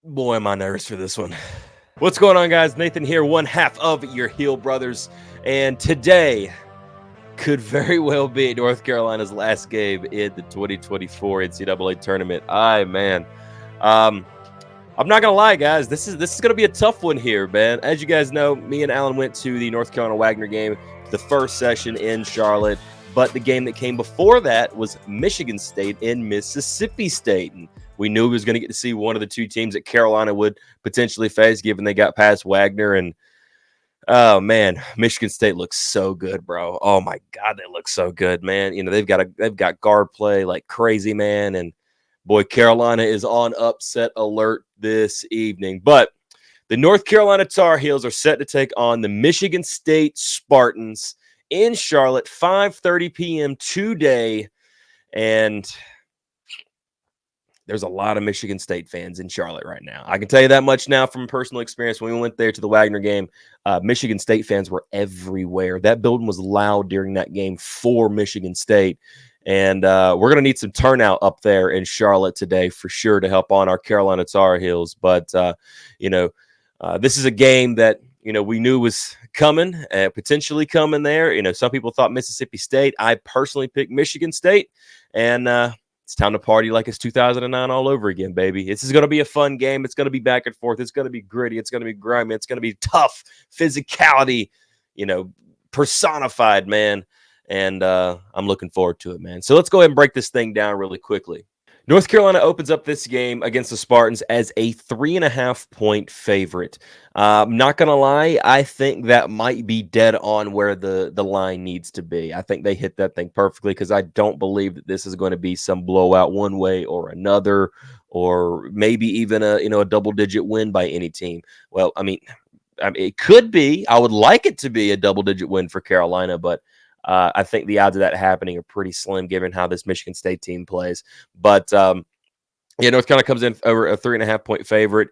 Boy, am I nervous for this one. What's going on, guys? Nathan here, one half of your Heel Brothers. And today could very well be North Carolina's last game in the 2024 NCAA tournament. I'm not gonna lie, guys. This is gonna be a tough one here, man. As you guys know, me and Alan went to the North Carolina Wagner game, the first session in Charlotte. But the game that came before that was Michigan State in Mississippi State. And we knew we was going to get to see one of the two teams that Carolina would potentially face, given they got past Wagner. And oh man, Michigan State looks so good, bro. Oh my God, they look so good, man. You know, they've got guard play like crazy, man. And boy, Carolina is on upset alert this evening. But the North Carolina Tar Heels are set to take on the Michigan State Spartans in Charlotte, 5:30 p.m. today. And there's a lot of Michigan State fans in Charlotte right now. I can tell you that much now from personal experience. When we went there to the Wagner game, Michigan State fans were everywhere. That building was loud during that game for Michigan State. And we're going to need some turnout up there in Charlotte today for sure to help on our Carolina Tar Heels. But, this is a game that, we knew was coming, potentially coming there. Some people thought Mississippi State. I personally picked Michigan State. And it's time to party like it's 2009 all over again, baby. This is going to be a fun game. It's going to be back and forth. It's going to be gritty. It's going to be grimy. It's going to be tough physicality, personified, man. And I'm looking forward to it, man. So let's go ahead and break this thing down really quickly. North Carolina opens up this game against the Spartans as a 3.5-point favorite. Not going to lie, I think that might be dead on where the line needs to be. I think they hit that thing perfectly because I don't believe that this is going to be some blowout one way or another, or maybe even a double-digit win by any team. Well, I mean, it could be. I would like it to be a double-digit win for Carolina, but I think the odds of that happening are pretty slim given how this Michigan State team plays. But, North Carolina comes in over a 3.5-point favorite.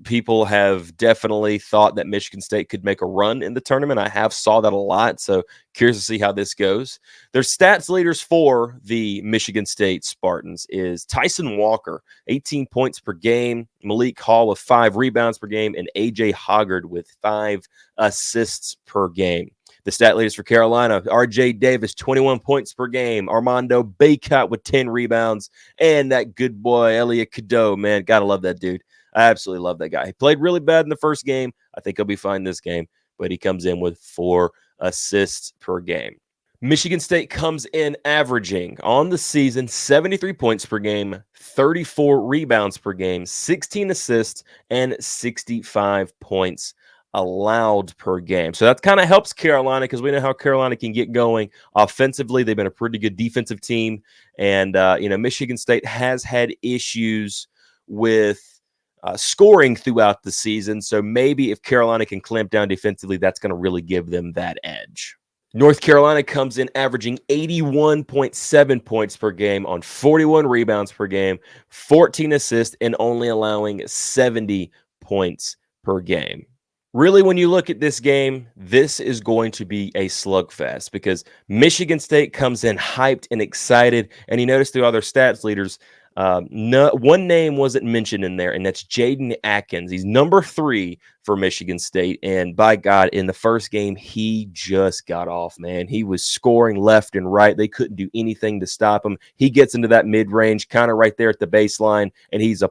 People have definitely thought that Michigan State could make a run in the tournament. I have saw that a lot, so curious to see how this goes. Their stats leaders for the Michigan State Spartans is Tyson Walker, 18 points per game, Malik Hall with 5 rebounds per game, and A.J. Hoggard with 5 assists per game. The stat leaders for Carolina, R.J. Davis, 21 points per game. Armando Bacot with 10 rebounds. And that good boy, Elliot Cadeau, man. Gotta love that dude. I absolutely love that guy. He played really bad in the first game. I think he'll be fine this game. But he comes in with 4 assists per game. Michigan State comes in averaging on the season 73 points per game, 34 rebounds per game, 16 assists, and 65 points allowed per game. So that kind of helps Carolina because we know how Carolina can get going offensively. They've been a pretty good defensive team. And, Michigan State has had issues with scoring throughout the season. So maybe if Carolina can clamp down defensively, that's going to really give them that edge. North Carolina comes in averaging 81.7 points per game on 41 rebounds per game, 14 assists, and only allowing 70 points per game. Really, when you look at this game, this is going to be a slugfest because Michigan State comes in hyped and excited. And you notice through other stats leaders, one name wasn't mentioned in there, and that's Jaden Atkins. He's number 3 for Michigan State. And by God, in the first game, he just got off, man. He was scoring left and right. They couldn't do anything to stop him. He gets into that mid-range, kind of right there at the baseline, and he's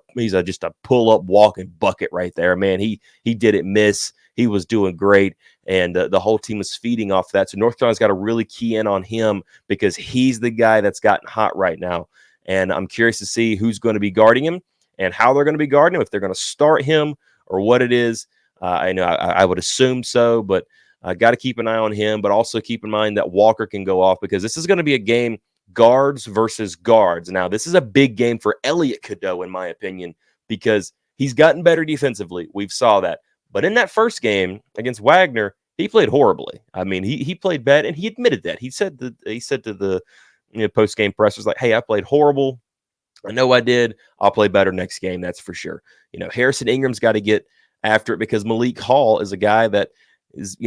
just a pull-up walking bucket right there, man. He didn't miss. He was doing great, and the whole team was feeding off that. So North Carolina's got to really key in on him because he's the guy that's gotten hot right now. And I'm curious to see who's going to be guarding him and how they're going to be guarding him, if they're going to start him or what it is. I know I would assume so, but I got to keep an eye on him, but also keep in mind that Walker can go off because this is going to be a game guards versus guards. Now, this is a big game for Elliot Cadeau, in my opinion, because he's gotten better defensively. We've saw that. But in that first game against Wagner, he played horribly. I mean, he played bad, and he admitted that. He said to the post-game pressers, like, hey, I played horrible. I know I did. I'll play better next game, that's for sure. Harrison Ingram's got to get after it because Malik Hall is a guy that is,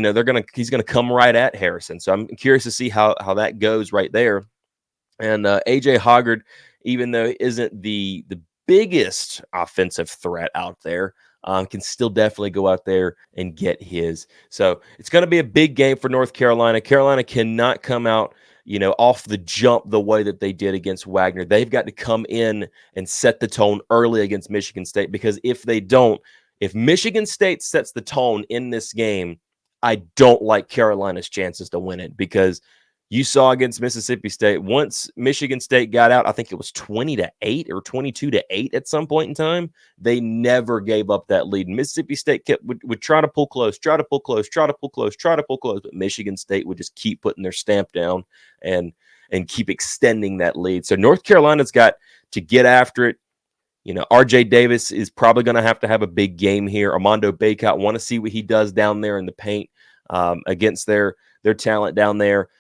he's gonna come right at Harrison. So I'm curious to see how that goes right there. And AJ Hoggard, even though he isn't the biggest offensive threat out there, can still definitely go out there and get his. So it's going to be a big game for North Carolina. Carolina cannot come out, off the jump the way that they did against Wagner. They've got to come in and set the tone early against Michigan State, because if they don't, if Michigan State sets the tone in this game, I don't like Carolina's chances to win it, because you saw against Mississippi State, once Michigan State got out, I think it was 20-8 or 22-8 at some point in time. They never gave up that lead. Mississippi State would try to pull close, but Michigan State would just keep putting their stamp down and keep extending that lead. So North Carolina's got to get after it. RJ Davis is probably going to have a big game here. Armando Bacot, want to see what he does down there in the paint against their talent down there.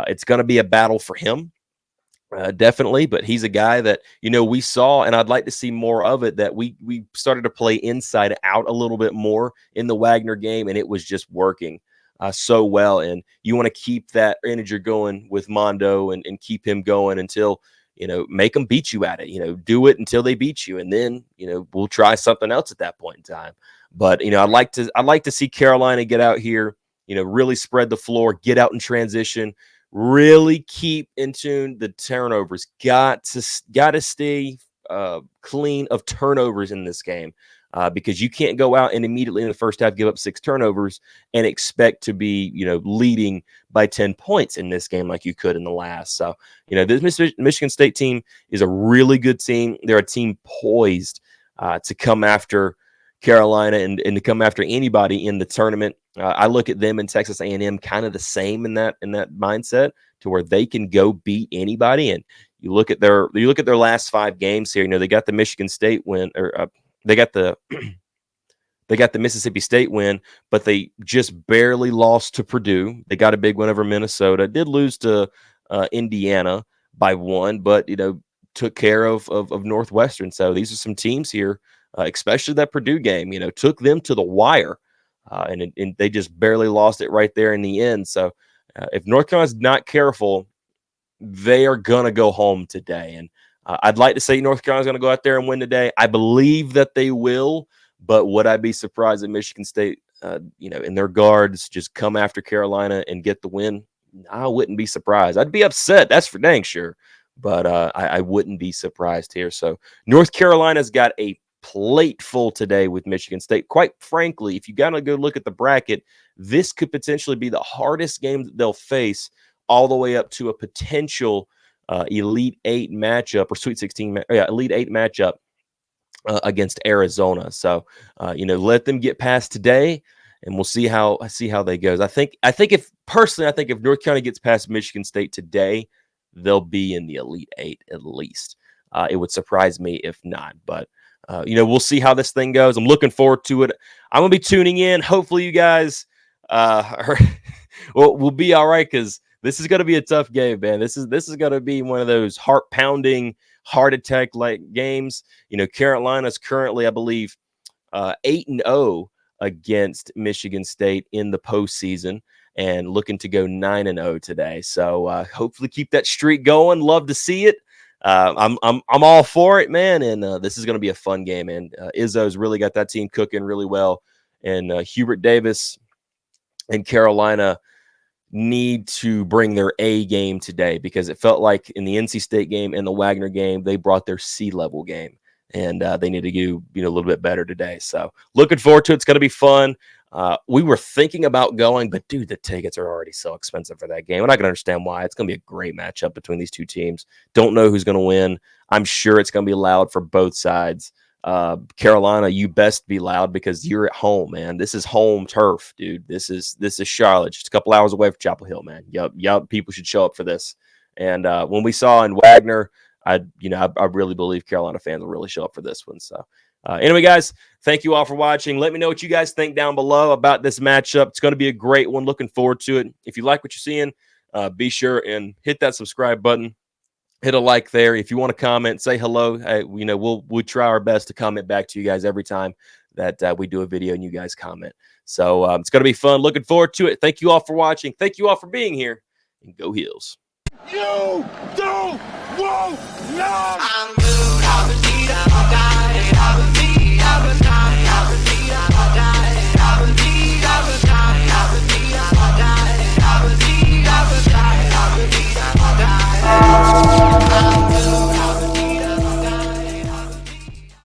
It's going to be a battle for him, definitely. But he's a guy that, we saw, and I'd like to see more of it, that we started to play inside out a little bit more in the Wagner game, and it was just working so well. And you want to keep that energy going with Mondo and keep him going until, make them beat you at it, do it until they beat you. And then, we'll try something else at that point in time. But, I'd like to see Carolina get out here, really spread the floor, get out in transition, really keep in tune the turnovers. Got to stay clean of turnovers in this game, because you can't go out and immediately in the first half give up 6 turnovers and expect to be, leading by 10 points in this game like you could in the last. So, this Michigan State team is a really good team. They're a team poised to come after Carolina and to come after anybody in the tournament. I look at them and Texas A&M kind of the same in that mindset, to where they can go beat anybody. And you look at their last 5 games here. They got the Michigan State win, or they got the Mississippi State win, but they just barely lost to Purdue. They got a big win over Minnesota. Did lose to Indiana by 1, but took care of Northwestern. So these are some teams here, especially that Purdue game. Took them to the wire. And they just barely lost it right there in the end. So if North Carolina's not careful, they are going to go home today. And I'd like to say North Carolina's going to go out there and win today. I believe that they will, but would I be surprised if Michigan State, in their guards, just come after Carolina and get the win? I wouldn't be surprised. I'd be upset. That's for dang sure. But I wouldn't be surprised here. So North Carolina's got a plate full today with Michigan State. Quite frankly, if you got to go look at the bracket, this could potentially be the hardest game that they'll face, all the way up to a potential Elite 8 matchup or Sweet 16, Elite 8 matchup against Arizona. So, let them get past today, and we'll see how they goes. I think if North Carolina gets past Michigan State today, they'll be in the Elite 8 at least. It would surprise me if not, but we'll see how this thing goes. I'm looking forward to it. I'm going to be tuning in. Hopefully you guys we'll be all right, because this is going to be a tough game, man. This is going to be one of those heart-pounding, heart attack-like games. Carolina's currently, I believe, 8-0 against Michigan State in the postseason, and looking to go 9-0 today. So hopefully keep that streak going. Love to see it. I'm all for it, man. And this is going to be a fun game. And Izzo's really got that team cooking really well. And Hubert Davis and Carolina need to bring their A game today, because it felt like in the NC State game and the Wagner game, they brought their C level game, and they need to do a little bit better today. So looking forward to it. It's going to be fun. We were thinking about going, but dude, the tickets are already so expensive for that game. And I can understand why. It's going to be a great matchup between these two teams. Don't know who's going to win. I'm sure it's going to be loud for both sides. Carolina, you best be loud, because you're at home, man. This is home turf, dude. This is Charlotte, just a couple hours away from Chapel Hill, man. Yup, people should show up for this. And when we saw in Wagner, I really believe Carolina fans will really show up for this one. So anyway, guys, thank you all for watching. Let me know what you guys think down below about this matchup. It's going to be a great one. Looking forward to it. If you like what you're seeing, be sure and hit that subscribe button. Hit a like there. If you want to comment, say hello. We'll try our best to comment back to you guys every time that we do a video and you guys comment. So it's going to be fun. Looking forward to it. Thank you all for watching. Thank you all for being here. And go Heels. You don't want no.